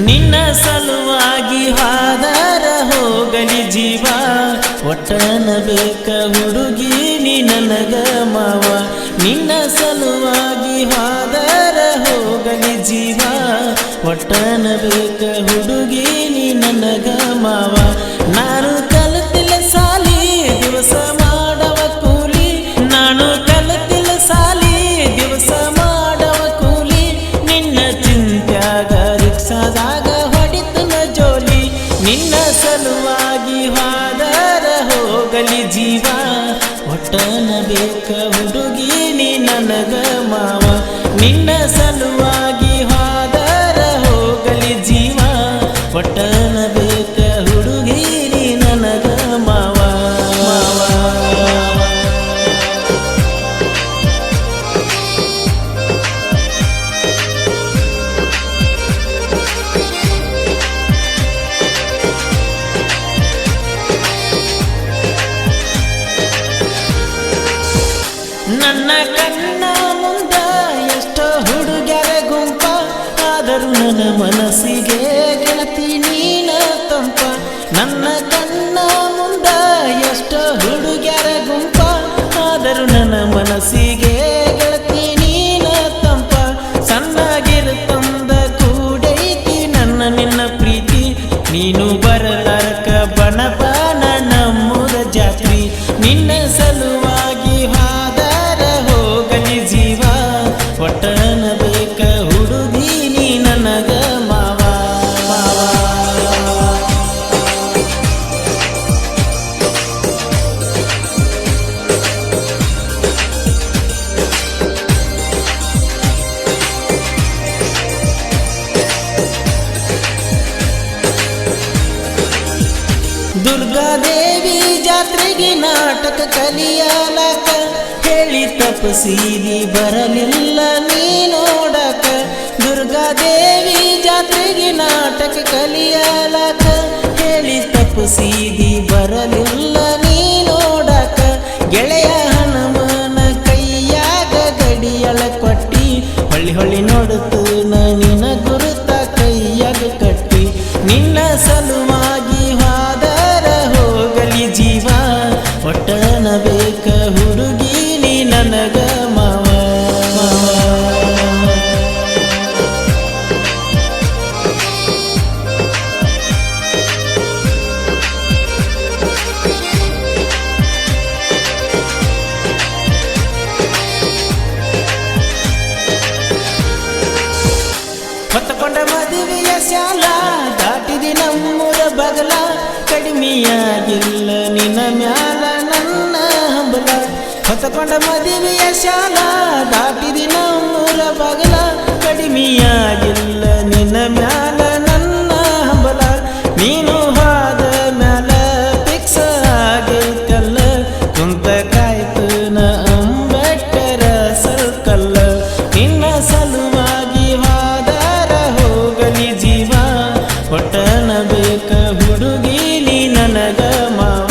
ನಿನ್ನ ಸಲುವಾಗಿ ಹಾದರ ಹೋಗಲಿ ಜೀವ ಒಟ್ಟನ ಬೇಕ ಹುಡುಗಿ ನೀ ನನಗ ಮಾವ ನಿನ್ನ ಸಲುವಾಗಿ ಹಾದರ ಹೋಗಲಿ ಜೀವ ಒಟ್ಟನ ಬೇಕ ಹುಡುಗಿ ನೀ ನನಗ ಮಾವ ನಾನು ಕಲಿತಿಲ್ಲ ಸಾಲಿ ದಿವಸ ಮಾಡವ ಕೂಲಿ ನಾನು ಕಲಿತಿಲ್ಲ ಸಾಲಿ ದಿವಸ ಮಾಡವ ಕೂಲಿ ನಿನ್ನ ಚಿಂತ್ಯಾಗ ರಿಕ್ಷಾದಾಗ ಹೊಡಿತನ ಜೋಲಿ ನಿನ್ನ ಸಲುವಾಗಿ ಹಾದರ ಹೋಗಲಿ ಜೀವ ಒಟ್ಟನ ಬೇಕ ಹುಡುಗಿ ನೀ ನನಗ ಮಾವ ನಿನ್ನ ಸಲುವಾಗಿ ಹಾದರ ಹೋಗಲಿ ಜೀವ ಒಟ್ಟನ ಬೇಕ ಹುಡುಗಿ ನೀ ನನಗ ಮಾವ ನನ್ನ ಕಣ್ಣ ಮುಂದ ಎಷ್ಟೋ ಹುಡುಗರ ಗುಂಪ ಆದರೂ ನನ್ನ ಮನಸ್ಸಿಗೆ ಗೆಳತಿ ನೀನ ತಂಪ ನನ್ನ ಕಣ್ಣ ಮುಂದ ಎಷ್ಟೋ ಹುಡುಗರ ಗುಂಪ ಆದರೂ ನನ್ನ ಮನಸ್ಸಿಗೆ ಗೆಳತಿ ನೀನ ತಂಪ ಸಣ್ಣಗಿರುತ್ತಂದ ಕೂಡೈತಿ ನನ್ನ ನಿನ್ನ ಪ್ರೀತಿ ನೀನು ಬರಲಾರಕ ಬಣಬನ ನಮ್ಮೂರ ಜಾತ್ರಿ ನಿನ್ನ ಸಲುವಾಗಿ ಹಾದರ ಹೋಗಲಿ ಜೀವ ಒಟ್ಟನ ಬೇಕ ಹುಡುಗಿ ನೀ ನನಗ ಮಾವ ದುರ್ಗಾದೇವಿ ಜಾತ್ರೆಗೆ ನಾಟಕ ಕಲಿಯಲಕ ಹೇಳಿ ತಪಸೀದಿ ಬರಲಿಲ್ಲ ನೀ ನೋಡಕ ದುರ್ಗಾದೇವಿ ಜಾತ್ರೆಗೆ ನಾಟಕ ಕಲಿಯಲಕ ಹೇಳಿ ತಪಸೀದಿ ಬರಲಿಲ್ಲ ನೀ ನೋಡಕ ಗೆಳೆಯ ಹನುಮನ ಕೈಯಾಗ ಗಡಿಯಳ ಕೊಟ್ಟಿ ಹೊಳ್ಳಿ ಹೊಳ್ಳಿ ನೋಡುತ್ತು ನಿನ್ನ ಗುರುತ ಕೈಯಾಗ ಕಟ್ಟಿ ನಿನ್ನ ಸಲುವಾಗಿ ಹಾದರ ಹೋಗಲಿ ಜೀವ ಒಟ್ಟನ ಬೇಕ ಹುಡುಗಿ ನೀ ನನಗ ಮಾವ ಹೊತ್ತಕೊಂಡ ಮದುವೆಯ ಶಾಲ ದಾಟಿದಿ ನಮ್ಮೂರ ಬಗಲ ಕಡಿಮೆಯಾಗಿಲ್ಲ ನಿನ್ನ ಮ್ಯಾಲ ನನ್ನ ಹಂಬಲ ಹೊತ್ತಕೊಂಡ ಮದುವೆಯ ಶಾಲ ದಾಟಿದಿ ನಮ್ಮೂರ ಬಗಲ ಕಡಿಮೆಯಾಗಿಲ್ಲ ನಿನ್ನ ಮ್ಯಾಲ ನನ್ನ ಹಂಬಲ ನೀನು ಹಾದ ಮ್ಯಾಲ ಫಿಕ್ಸ ಆಗೈತಲ್ಲ ಕುಂತ ಕಾಯ್ತು ನ ಅಂಬೇಡ್ಕರ ಸರ್ಕಲ್ಲ ನಿನ್ನ ಸಲುವಾಗಿ ಹಾದರ ಹೋಗಲಿ ಜೀವ ಒಟ್ಟನ ಬೇಕ ಹುಡುಗಿ ನೀ ನನಗ ಮಾವ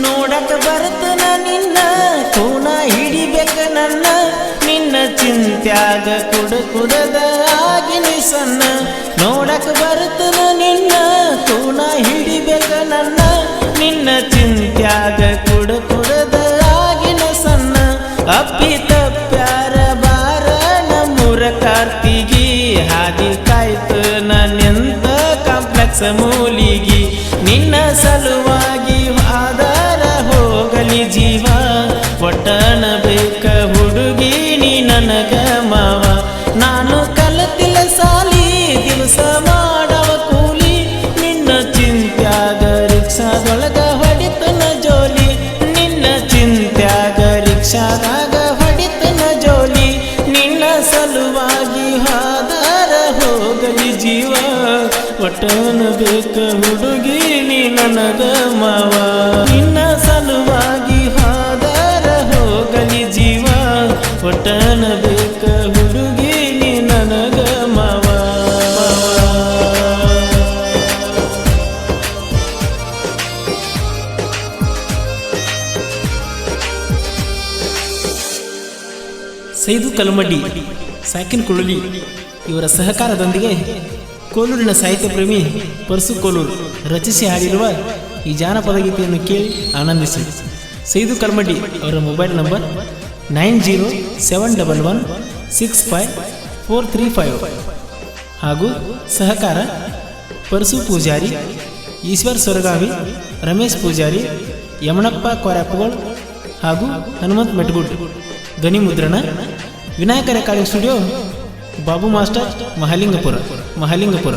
ನೋಡಕ ಬರ್ತನ ನಿನ್ನ ಕೋನ ಹಿಡಿಬೇಕ ನನ್ನ ನಿನ್ನ ಚಿಂತ್ಯಾಗ ಕುಡದ ಆಗಿನಿ ಸಣ್ಣ ನೋಡಕ ಬರ್ತನ ನಿನ್ನ ಕೋನ ಹಿಡಿಬೇಕ ನನ್ನ ನಿನ್ನ ಚಿಂತ್ಯಾಗ ಕುಡದ ಆಗಿನ ಸಣ್ಣ ಅಪ್ಪಿ ತಪ್ಪ್ಯಾರ ಬಾರ ನಮ್ಮೂರ ಕಾರ್ತಿಗಿ ಹಾದಿ ಕಾಯ್ತು ನನ್ನೆಂತ ಕಾಂಪ್ಲೆಕ್ಸ್ ಮೂಲಿಗಿ ನಿನ್ನ ಸಲುವಾಗಿ ಆದರ ಹೋಗಲಿ ಜೀವ ಒಟ್ಟನ ಬೇಕ ಹುಡುಗಿ ನೀ ನನಗ ಮಾವ ನಾನು ಕಲಿತಿಲ್ಲ ಸಾಲಿ ದಿವಸ ಮಾಡವ ಕೂಲಿ ನಿನ್ನ ಚಿಂತ್ಯಾಗ ರಿಕ್ಷಾದೊಳಗ ಹೊಡಿತನ ಜೋಲಿ ನಿನ್ನ ಚಿಂತ್ಯಾಗ ರಿಕ್ಷಾದಾಗ ಹೊಡಿತನ ಜೋಲಿ ನಿನ್ನ ಸಲುವಾಗಿ ಹಾದರ ಹೋಗಲಿ ಜೀವ ಒಟ್ಟನ ಬೇಕ ಹುಡುಗಿ ನೀ ನನಗ ಮಾವ ನಿನ್ನ ಸಲುವಾಗಿ ಹಾದರ ಹೋಗಲಿ ಜೀವ ಒಟ್ಟನ ಬೇಕ ಹುಡುಗಿ ನೀ ನನಗ ಮಾವ. ಸೈದು ಕಲ್ಮಡ್ಡಿ, ಸಾಕಿನ್ ಕುಳಲಿ ಇವರ ಸಹಕಾರದೊಂದಿಗೆ ಕೋಲೂರಿನ ಸಾಹಿತ್ಯ ಪ್ರೇಮಿ ಪರಸು ಕೋಲೂರು ರಚಿಸಿ ಹಾಡಿರುವ ಈ ಜಾನಪದ ಗೀತೆಯನ್ನು ಕೇಳಿ ಆನಂದಿಸಿ. ಸೈದು ಕಲ್ಮಡ್ಡಿ ಅವರ ಮೊಬೈಲ್ ನಂಬರ್ 9071165435 ಹಾಗೂ ಸಹಕಾರ ಪರಸು ಪೂಜಾರಿ, ಈಶ್ವರ್ ಸೊರಗಾವಿ, ರಮೇಶ್ ಪೂಜಾರಿ, ಯಮಣಪ್ಪ ಕೊರಾಪುಗಳು ಹಾಗೂ ಹನುಮಂತ್ ಮೆಟ್ಗುಡ್. ಧ್ವನಿ ಮುದ್ರಣ Vinayaka recording studio, Babu master, Mahalingapura.